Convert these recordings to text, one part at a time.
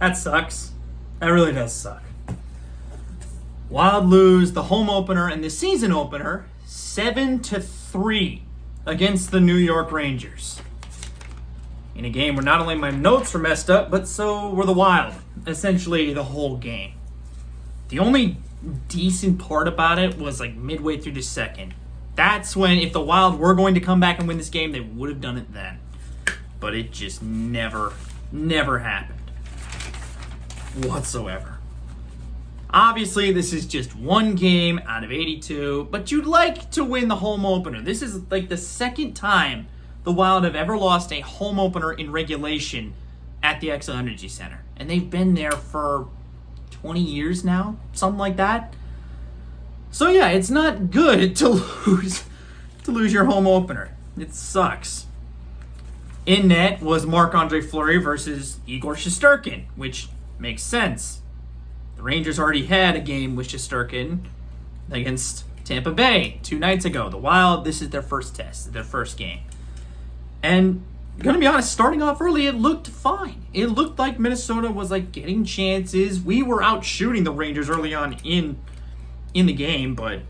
That sucks. That really does suck. Wild lose the home opener and the season opener 7-3 against the New York Rangers. In a game where not only my notes were messed up, but so were the Wild. Essentially the whole game. The only decent part about it was like midway through the second. That's when, if the Wild were going to come back and win this game, they would have done it then. But it just never happened. Whatsoever. Obviously, this is just one game out of 82, but you'd like to win the home opener. This is like the second time the Wild have ever lost a home opener in regulation at the Xcel Energy Center. And they've been there for 20 years now, something like that. So yeah, it's not good to lose your home opener. It sucks. In net was Marc-Andre Fleury versus Igor Shesterkin, which makes sense. The Rangers already had a game with Shesterkin against Tampa Bay 2 nights ago. The Wild, this is their first test, their first game. And gonna be honest, starting off early, it looked fine. It looked like Minnesota was like getting chances. We were out shooting the Rangers early on in the game, but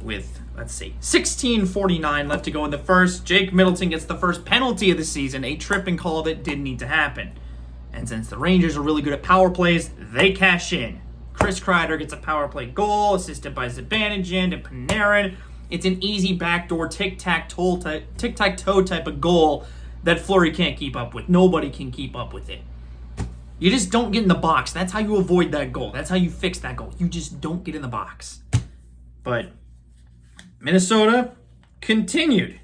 with, let's see, 16:49 left to go in the first, Jake Middleton gets the first penalty of the season, a tripping call that didn't need to happen. And since the Rangers are really good at power plays, they cash in. Chris Kreider gets a power play goal, assisted by Zibanejad and Panarin. It's an easy backdoor tic-tac-toe type of goal that Fleury can't keep up with. Nobody can keep up with it. You just don't get in the box. That's how you avoid that goal. That's how you fix that goal. You just don't get in the box. But Minnesota continued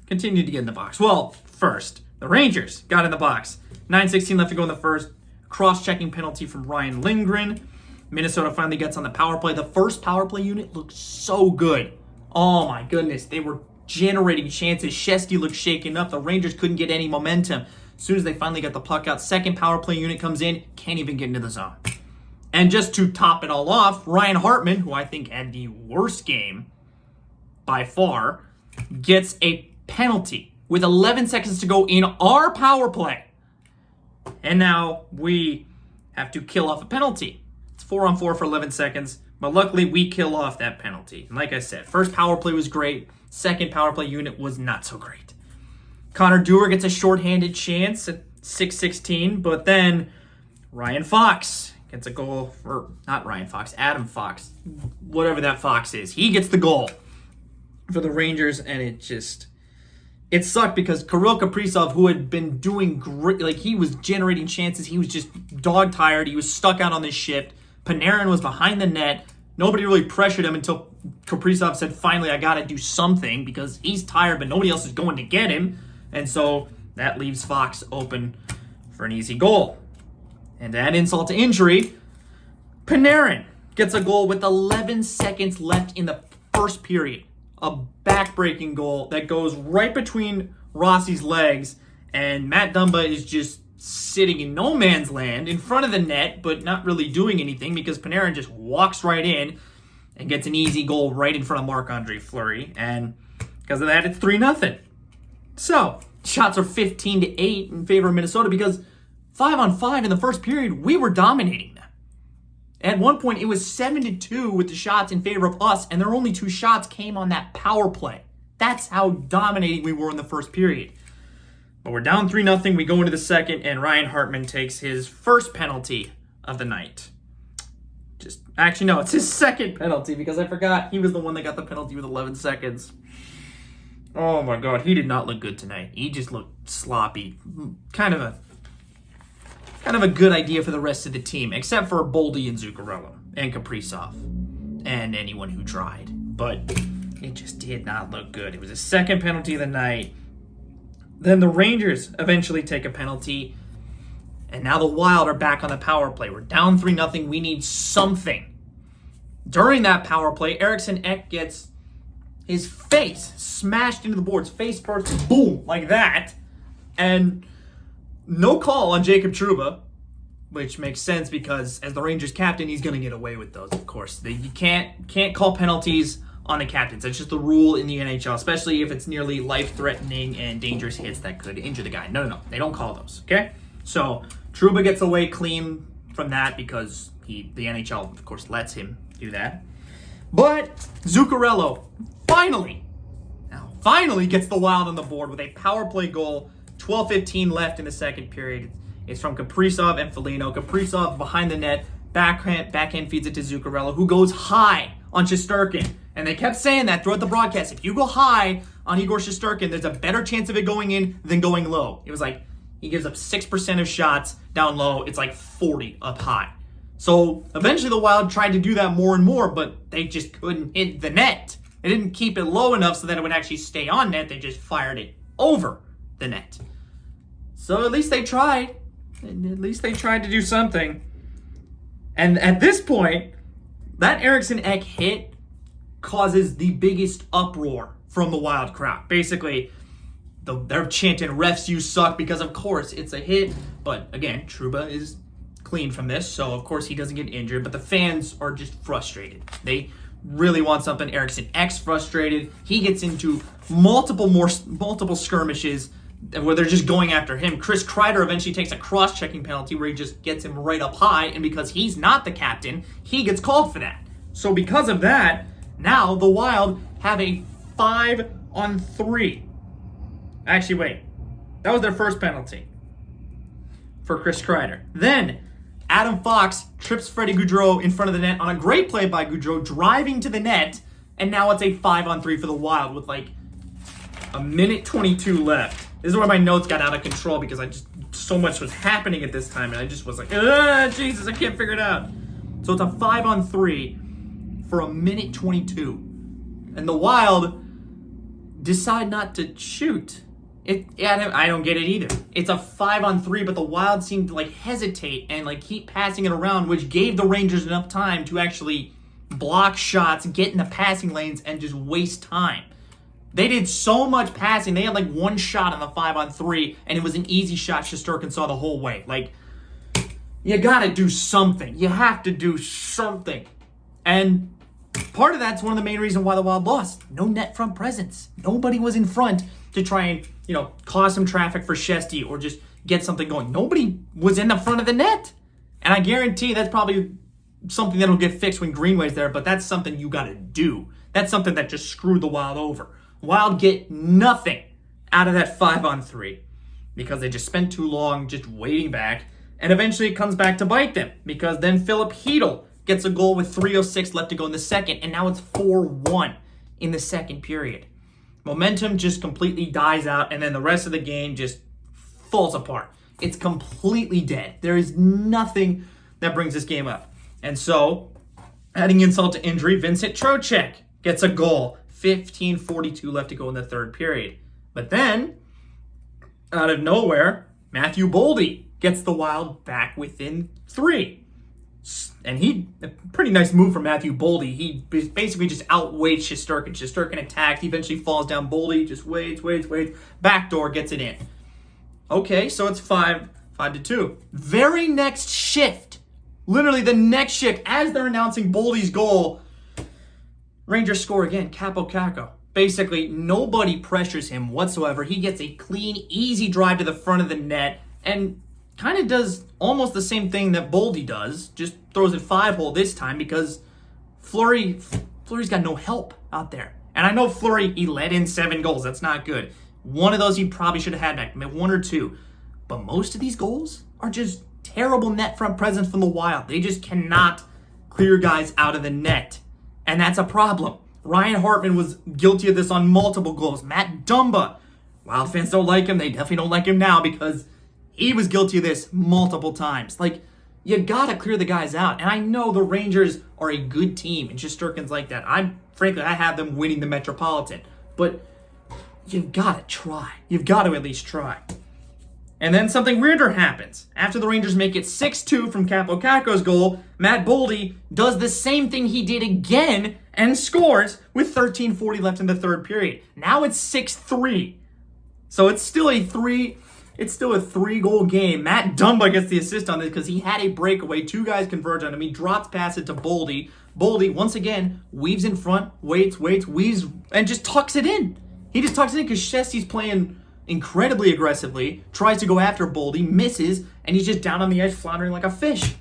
to get in the box. Well, first, the Rangers got in the box. 9:16 left to go in the first. Cross-checking penalty from Ryan Lindgren. Minnesota finally gets on the power play. The first power play unit looked so good. Oh my goodness. They were generating chances. Shesty looked shaken up. The Rangers couldn't get any momentum. As soon as they finally got the puck out, second power play unit comes in, can't even get into the zone. And just to top it all off, Ryan Hartman, who I think had the worst game by far, gets a penalty with 11 seconds to go in our power play. And now we have to kill off a penalty. It's 4-on-4 for 11 seconds, but luckily we kill off that penalty. And like I said, first power play was great. Second power play unit was not so great. Connor Dewar gets a shorthanded chance at 6:16, but then Ryan Fox gets a goal, or not Ryan Fox, Adam Fox, whatever that Fox is. He gets the goal for the Rangers, and it sucked because Kirill Kaprizov, who had been doing great, like he was generating chances, he was just dog-tired, he was stuck out on this shift. Panarin was behind the net. Nobody really pressured him until Kaprizov said, finally, I got to do something because he's tired, but nobody else is going to get him. And so that leaves Fox open for an easy goal. And to add insult to injury, Panarin gets a goal with 11 seconds left in the first period. A back-breaking goal that goes right between Rossi's legs, and Matt Dumba is just sitting in no man's land in front of the net, but not really doing anything because Panarin just walks right in and gets an easy goal right in front of Marc-Andre Fleury. And because of that, it's 3-0. So, shots are 15-8 in favor of Minnesota because 5-on-5 in the first period, we were dominating them. At one point, it was 7-2 with the shots in favor of us, and their only 2 shots came on that power play. That's how dominating we were in the first period. But we're down 3-0. We go into the second, and Ryan Hartman takes his first penalty of the night. Actually, no, it's his second penalty because I forgot he was the one that got the penalty with 11 seconds. Oh my God, he did not look good tonight. He just looked sloppy. Kind of a good idea for the rest of the team, except for Boldy and Zuccarello and Kaprizov and anyone who tried. But it just did not look good. It was a second penalty of the night. Then the Rangers eventually take a penalty, and now the Wild are back on the power play. We're down 3-0. We need something. During that power play, Eriksson Ek gets his face smashed into the boards, face first, boom, like that. And no call on Jacob Trouba, which makes sense because as the Rangers captain, he's going to get away with those, of course. You can't call penalties on the captains. That's just the rule in the NHL, especially if it's nearly life-threatening and dangerous hits that could injure the guy. No. They don't call those, okay? So Trouba gets away clean from that because the NHL, of course, lets him do that. But Zuccarello finally gets the Wild on the board with a power play goal. 12:15 left in the second period. It's from Kaprizov and Foligno. Kaprizov behind the net, backhand feeds it to Zuccarello, who goes high on Shesterkin. And they kept saying that throughout the broadcast. If you go high on Igor Shesterkin, there's a better chance of it going in than going low. It was like he gives up 6% of shots down low. It's like 40 up high. So eventually the Wild tried to do that more and more, but they just couldn't hit the net. They didn't keep it low enough so that it would actually stay on net. They just fired it over the net. So at least they tried. At least they tried to do something. And at this point, that Eriksson Ek hit causes the biggest uproar from the Wild crowd. Basically, they're chanting, "Refs, you suck," because of course it's a hit. But again, Trouba is clean from this, so of course he doesn't get injured. But the fans are just frustrated. They really want something. Eriksson Ek's frustrated. He gets into multiple skirmishes where they're just going after him. Chris Kreider eventually takes a cross-checking penalty where he just gets him right up high, and because he's not the captain, he gets called for that. So because of that, now the Wild have a 5-on-3. Actually, wait. That was their first penalty for Chris Kreider. Then Adam Fox trips Freddie Gaudreau in front of the net on a great play by Gaudreau, driving to the net, and now it's a 5-on-3 for the Wild with like a minute 22 left. This is where my notes got out of control because so much was happening at this time, and I just was like, Jesus, I can't figure it out. So it's a 5-on-3 for a minute 22. And the Wild decide not to shoot. I don't get it either. It's a 5-on-3, but the Wild seemed to hesitate and keep passing it around, which gave the Rangers enough time to actually block shots, get in the passing lanes, and just waste time. They did so much passing. They had one shot on the 5-on-3, and it was an easy shot Shesterkin saw the whole way. You gotta do something. You have to do something. And part of that's one of the main reasons why the Wild lost. No net front presence. Nobody was in front to try and, cause some traffic for Shesty or just get something going. Nobody was in the front of the net. And I guarantee that's probably something that'll get fixed when Greenway's there, but that's something you gotta do. That's something that just screwed the Wild over. Wild get nothing out of that 5-on-3 because they just spent too long just waiting back, and eventually it comes back to bite them because then Philip Hedl gets a goal with 3:06 left to go in the second, and now it's 4-1 in the second period. Momentum just completely dies out, and then the rest of the game just falls apart. It's completely dead. There is nothing that brings this game up. And so, adding insult to injury, Vincent Trocheck gets a goal. 15:42 left to go in the third period. But then, out of nowhere, Matthew Boldy gets the Wild back within 3. And a pretty nice move from Matthew Boldy. He basically just outweighed Shesterkin. Shesterkin attacked. He eventually falls down. Boldy just waits. Backdoor gets it in. Okay, so it's 5-2. Very next shift, literally the next shift, as they're announcing Boldy's goal, Rangers score again. Kaapo Kakko. Basically, nobody pressures him whatsoever. He gets a clean, easy drive to the front of the net and kind of does almost the same thing that Boldy does, just throws it 5-hole this time because Fleury's got no help out there. And I know Fleury, he let in 7 goals. That's not good. One of those he probably should have had back, maybe 1 or 2. But most of these goals are just terrible net front presence from the Wild. They just cannot clear guys out of the net. And that's a problem. Ryan Hartman was guilty of this on multiple goals. Matt Dumba. Wild fans don't like him. They definitely don't like him now because he was guilty of this multiple times. You gotta clear the guys out. And I know the Rangers are a good team, and Shesterkin's like that. Frankly, I have them winning the Metropolitan. But you've gotta try. You've gotta at least try. And then something weirder happens. After the Rangers make it 6-2 from Kaapo Kakko's goal, Matt Boldy does the same thing he did again and scores with 13:40 left in the third period. Now it's 6-3. So it's still a 3-goal game. Matt Dumba gets the assist on this because he had a breakaway. 2 guys converge on him. He drops past it to Boldy. Boldy, once again, weaves in front, waits, weaves, and just tucks it in. He just tucks it in because Shesty's playing incredibly aggressively, tries to go after Boldy, misses, and he's just down on the edge floundering like a fish.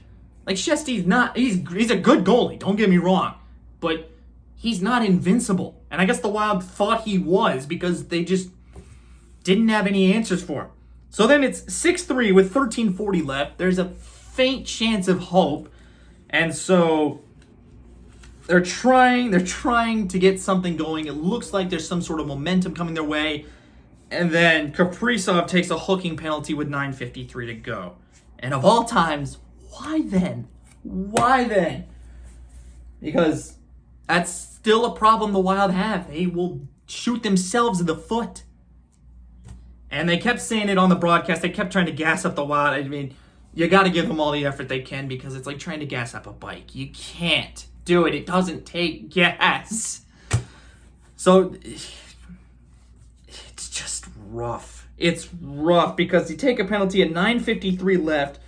Like, Szczęsny's not, he's a good goalie, don't get me wrong, but he's not invincible. And I guess the Wild thought he was because they just didn't have any answers for him. So then it's 6-3 with 13:40 left. There's a faint chance of hope. And so they're trying to get something going. It looks like there's some sort of momentum coming their way. And then Kaprizov takes a hooking penalty with 9:53 to go. And of all times, why then? Why then? Because that's still a problem the Wild have. They will shoot themselves in the foot. And they kept saying it on the broadcast. They kept trying to gas up the Wild. I mean, you got to give them all the effort they can because it's like trying to gas up a bike. You can't do it. It doesn't take gas. So it's just rough. It's rough because you take a penalty at 9:53 left.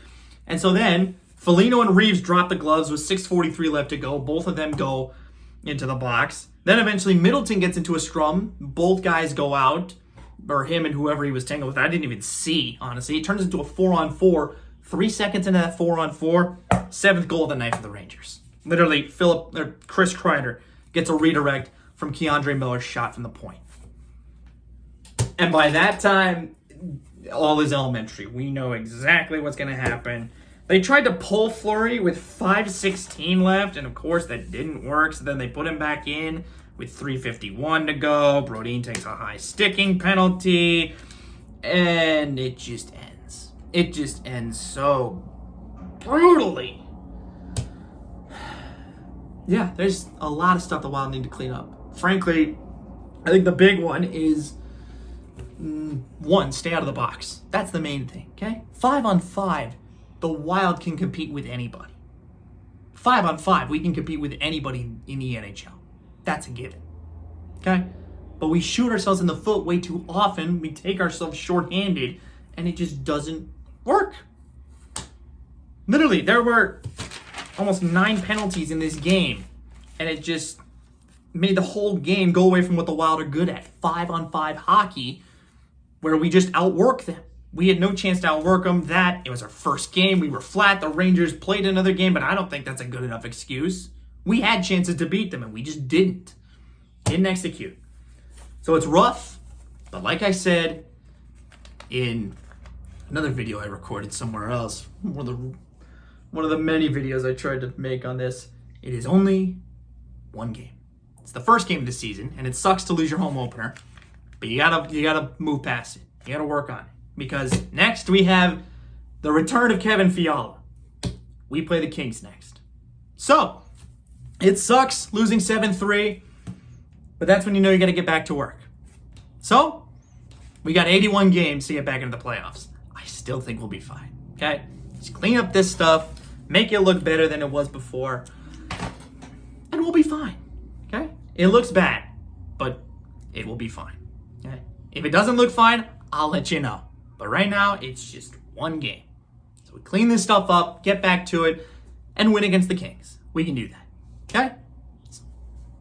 And so then Foligno and Reeves drop the gloves with 6:43 left to go. Both of them go into the box. Then eventually Middleton gets into a scrum. Both guys go out. Or him and whoever he was tangled with. I didn't even see, honestly. It turns into a 4-on-4. 3 seconds into that 4-on-4. 7th goal of the night for the Rangers. Literally, Chris Kreider gets a redirect from Keandre Miller's shot from the point. And by that time, all is elementary. We know exactly what's going to happen. They tried to pull Fleury with 5:16 left, and of course that didn't work. So then they put him back in with 3:51 to go. Brodin takes a high sticking penalty, and it just ends. It just ends so brutally. Yeah, there's a lot of stuff the Wild need to clean up. Frankly, I think the big one is, one, stay out of the box. That's the main thing, okay? 5-on-5, the Wild can compete with anybody. 5-on-5, we can compete with anybody in the NHL. That's a given, okay? But we shoot ourselves in the foot way too often. We take ourselves shorthanded, and it just doesn't work. Literally, there were almost 9 penalties in this game, and it just made the whole game go away from what the Wild are good at. 5-on-5 hockey, where we just outwork them. We had no chance to outwork them. It was our first game. We were flat. The Rangers played another game, but I don't think that's a good enough excuse. We had chances to beat them, and we just didn't. Didn't execute. So it's rough, but like I said in another video I recorded somewhere else, one of the many videos I tried to make on this, it is only one game. It's the first game of the season, and it sucks to lose your home opener, but you gotta move past it. You gotta work on it. Because next we have the return of Kevin Fiala. We play the Kings next. So, it sucks losing 7-3, but that's when you know you got to get back to work. So, we got 81 games to get back into the playoffs. I still think we'll be fine, okay? Just clean up this stuff, make it look better than it was before, and we'll be fine, okay? It looks bad, but it will be fine, okay? If it doesn't look fine, I'll let you know. But right now, it's just one game. So we clean this stuff up, get back to it, and win against the Kings. We can do that. Okay? So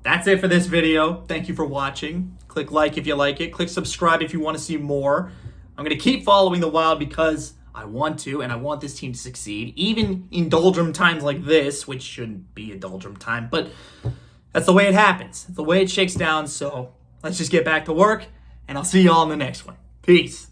that's it for this video. Thank you for watching. Click like if you like it. Click subscribe if you want to see more. I'm going to keep following the Wild because I want to, and I want this team to succeed. Even in doldrum times like this, which shouldn't be a doldrum time, but that's the way it happens. That's the way it shakes down. So let's just get back to work, and I'll see you all in the next one. Peace.